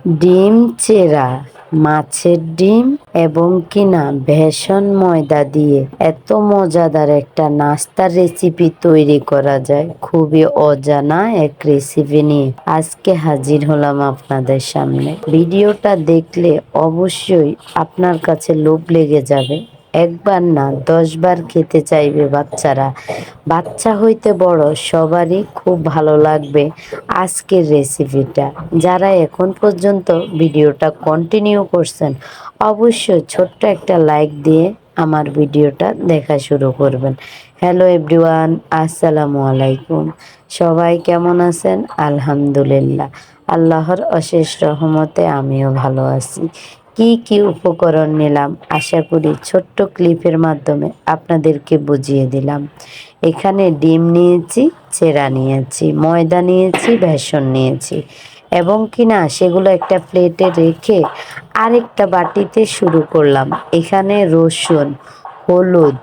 ডিম চেরা, মাছের ডিম এবং কিনা বেসন ময়দা দিয়ে এত মজাদার একটা নাস্তার রেসিপি তৈরি করা যায়। খুবই অজানা এক রেসিপি নিয়ে আজকে হাজির হলাম আপনাদের সামনে। ভিডিওটা দেখলে অবশ্যই আপনার কাছে লোভ লেগে যাবে। একবার না 10 বার খেতে চাইবে বাচ্চারা। বাচ্চা হইতে বড় সবারই খুব ভালো লাগবে আজকের রেসিপিটা। যারা এখন পর্যন্ত ভিডিওটা কন্টিনিউ করছেন অবশ্যই ছোট্ট একটা লাইক দিয়ে আমার ভিডিওটা দেখা শুরু করবেন। হ্যালো এভরিওয়ান, আসসালামু আলাইকুম। সবাই কেমন আছেন? আলহামদুলিল্লাহ, আল্লাহর অশেষ রহমতে আমিও ভালো আছি। কি কি উপকরণ নিলাম আশা করি ছোট্ট ক্লিপের মাধ্যমে আপনাদেরকে বুঝিয়ে দিলাম। এখানে ডিম নিয়েছি, চেরা নিয়েছি, ময়দা নিয়েছি, বেসন নিয়েছি এবং কিনা সেগুলো একটা প্লেটে রেখে আরেকটা বাটিতে শুরু করলাম। এখানে রসুন, হলুদ,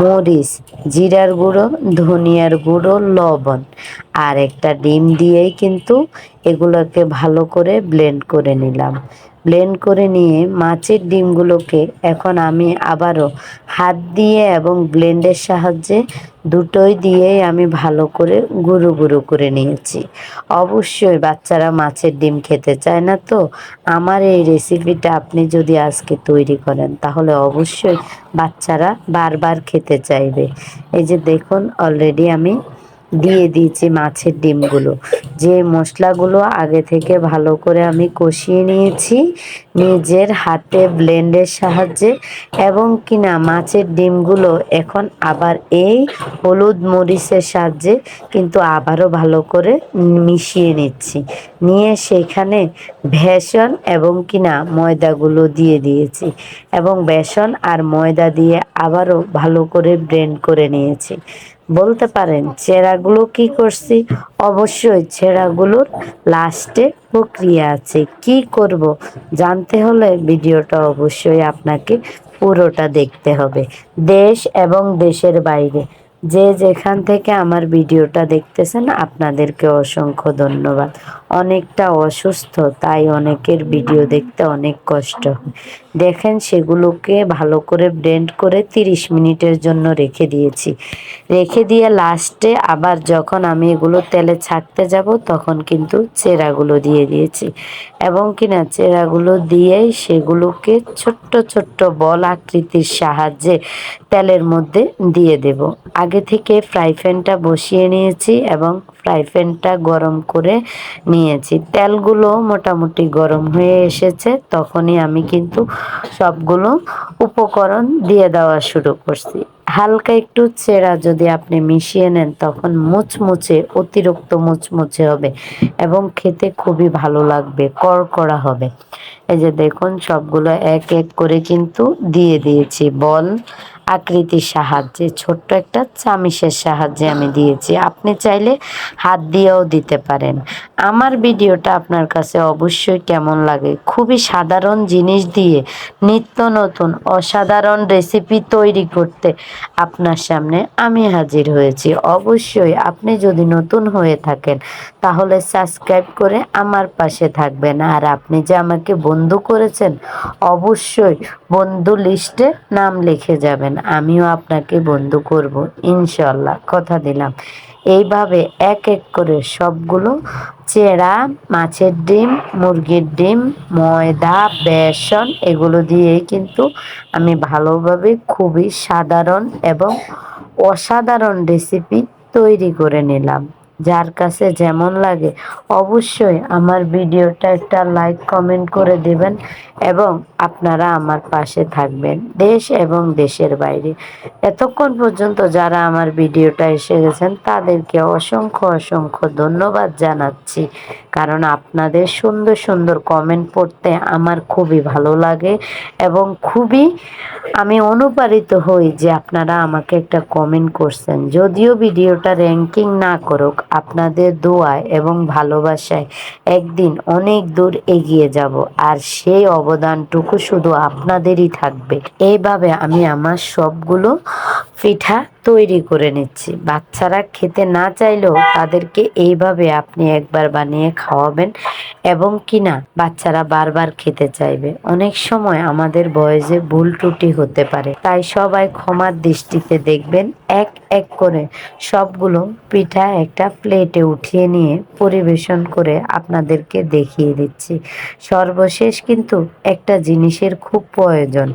মরিচ, জিরার গুঁড়ো, ধনিয়ার গুঁড়ো, লবণ আর একটা ডিম দিয়েই কিন্তু এগুলোকে ভালো করে ব্লেন্ড করে নিলাম। ব্লেন্ড করে নিয়ে মাছের ডিমগুলোকে এখন আমি আবারও হাত দিয়ে এবং ব্লেন্ডের সাহায্যে দুটোই দিয়েই আমি ভালো করে গুঁড়ো গুঁড়ো করে নিয়েছি। অবশ্যই বাচ্চারা মাছের ডিম খেতে চায় না, তো আমার এই রেসিপিটা আপনি যদি আজকে তৈরি করেন তাহলে অবশ্যই বাচ্চারা বারবার খেতে চাইবে। এই যে দেখুন, অলরেডি আমি দিয়ে দিয়েছি মাছের ডিমগুলো। যে মশলাগুলো আগে থেকে ভালো করে আমি কষিয়ে নিয়েছি নিজের হাতে ব্লেন্ডের সাহায্যে এবং কিনা মাছের ডিমগুলো এখন আবার এই হলুদ মরিচের সাহায্যে কিন্তু আবারও ভালো করে মিশিয়ে নিচ্ছি। নিয়ে সেখানে বেসন এবং কিনা ময়দাগুলো দিয়ে দিয়েছি এবং বেসন আর ময়দা দিয়ে আবারও ভালো করে ব্লেন্ড করে নিয়েছি। বলতে পারেন ছেঁড়াগুলো কি করছি? অবশ্যই ছেঁড়াগুলোর লাস্টে প্রক্রিয়া আছে। কি করব জানতে হলে ভিডিওটা অবশ্যই আপনাকে পুরোটা দেখতে হবে। দেশ এবং দেশের বাইরে যে যেখান থেকে আমার ভিডিওটা দেখতেছেন আপনাদেরকে অসংখ্য ধন্যবাদ। অনেকটা অসুস্থ, তাই অনেকের ভিডিও দেখতে অনেক কষ্ট হয়। দেখেন সেগুলোকে ভালো করে ব্লেন্ড করে 30 মিনিটের জন্য রেখে দিয়েছি। রেখে দিয়ে লাস্টে আবার যখন আমি এগুলো তেলে ছাড়তে যাব তখন কিন্তু চেরাগুলো দিয়ে দিয়েছি এবং কিনা চেরাগুলো দিয়েই সেগুলোকে ছোট্ট ছোট্ট বল আকৃতির সাহায্যে তেলের মধ্যে দিয়ে দেব। আগে থেকে ফ্রাই প্যানটা বসিয়ে নিয়েছি এবং ফ্রাই প্যানটা গরম করে নিয়েছি। তেলগুলো মোটামুটি গরম হয়ে এসেছে, তখনই আমি কিন্তু সবগুলো উপকরণ দিয়ে দেওয়া শুরু করছি। হালকা একটু চেরা যদি আপনি মিশিয়ে নেন তখন মুচমুচে, অতিরিক্ত মুচমুচে হবে এবং খেতে খুবই ভালো লাগবে, কড়কড়া হবে। এই যে দেখুন সবগুলো এক এক করে কিন্তু দিয়ে দিয়েছি বল আকৃতির সাহায্যে, ছোট্ট একটা চামিচের সাহায্যে আমি দিয়েছি। আপনি চাইলে হাত দিয়েও দিতে পারেন। আমার ভিডিওটা আপনার কাছে অবশ্যই কেমন লাগে? খুবই সাধারণ জিনিস দিয়ে নিত্য নতুন অসাধারণ রেসিপি তৈরি করতে আপনার সামনে আমি হাজির হয়েছি। অবশ্যই আপনি যদি নতুন হয়ে থাকেন তাহলে সাবস্ক্রাইব করে আমার পাশে থাকবেন। আর আপনি যে আমাকে বন্ধু করেছেন অবশ্যই বন্ধু লিস্টে নাম লিখে যাবেন। আমিও আপনাকে বন্ধু করব ইনশাল্লাহ, কথা দিলাম। এইভাবে এক এক করে সবগুলো চেরা মাছের ডিম, মুরগির ডিম, ময়দা, বেসন এগুলো দিয়েই কিন্তু আমি ভালোভাবে খুবই সাধারণ এবং অসাধারণ রেসিপি তৈরি করে নিলাম। যার কাছে যেমন লাগে অবশ্যই আমার ভিডিওটা একটা লাইক কমেন্ট করে দেবেন এবং আপনারা আমার পাশে থাকবেন দেশ এবং দেশের বাইরে। এতক্ষণ পর্যন্ত যারা আমার ভিডিওটা এসে গেছেন তাদেরকে অসংখ্য অসংখ্য ধন্যবাদ জানাচ্ছি, কারণ আপনাদের সুন্দর সুন্দর কমেন্ট পড়তে আমার খুবই ভালো লাগে এবং খুবই আমি অনুপ্রাণিত হই যে আপনারা আমাকে একটা কমেন্ট করছেন। যদিও ভিডিওটা র্যাঙ্কিং না করুক, আপনাদের দোয়ায় এবং ভালোবাসায় একদিন অনেক দূর এগিয়ে যাব, আর সেই অবদানটুকু শুধু আপনাদেরই থাকবে। এইভাবে আমি আমার সবগুলো পিঠা তৈরি করে নিচ্ছি। বাচ্চারা খেতে না চাইলেও তাদেরকে এইভাবে আপনি একবার বানিয়ে খাওয়াবেন এবং কিনা বাচ্চারা বারবার খেতে চাইবে। অনেক সময় আমাদের বয়সে ভুল ত্রুটি হতে পারে, তাই সবাই ক্ষমার দৃষ্টিতে দেখবেন। এক এক করে সবগুলো পিঠা একটা প্লেটে উঠিয়ে নিয়ে পরিবেশন করে আপনাদেরকে দেখিয়ে দিচ্ছি। সর্বশেষ কিন্তু একটা জিনিসের খুব প্রয়োজন,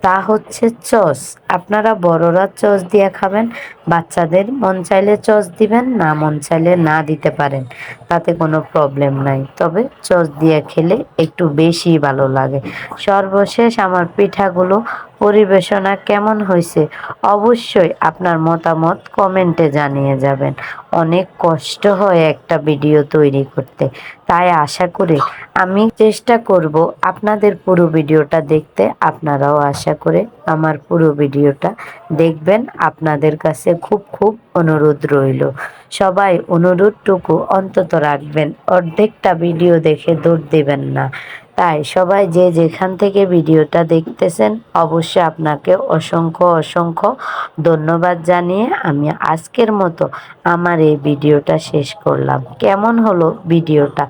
তা হচ্ছে সস। আপনারা বড়রা সস দিয়ে খাবেন, বাচ্চাদের মন চাইলে সস দিবেন, না মন চাইলে না দিতে পারেন, তাতে কোনো প্রবলেম নাই। তবে সস দিয়ে খেলে একটু বেশি ভালো লাগে। সর্বশেষ আমার পিঠাগুলো পরিবেশনা কেমন হয়েছে অবশ্যই আপনার মতামত কমেন্টে জানিয়ে যাবেন। অনেক কষ্ট হয় একটা ভিডিও তৈরি করতে, তাই আশা করি আমি চেষ্টা করব আপনাদের পুরো ভিডিওটা দেখতে। আপনারাও আশা করে আমার পুরো ভিডিওটা দেখবেন। আপনাদের কাছে খুব খুব অনুরোধ রইল, সবাই অনুরোধটুকু অন্তত রাখবেন, অর্ধেকটা ভিডিও দেখে দৌড় দিবেন না। তাই সবাই যে যেখান থেকে ভিডিওটা দেখতেছেন অবশ্যই আপনাকে অসংখ্য অসংখ্য ধন্যবাদ জানিয়ে আমি আজকের মতো আমার এই ভিডিওটা শেষ করলাম। কেমন হলো ভিডিওটা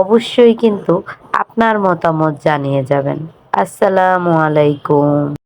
অবশ্যই কিন্তু আপনার মতামত জানিয়ে যাবেন। আসসালামু আলাইকুম।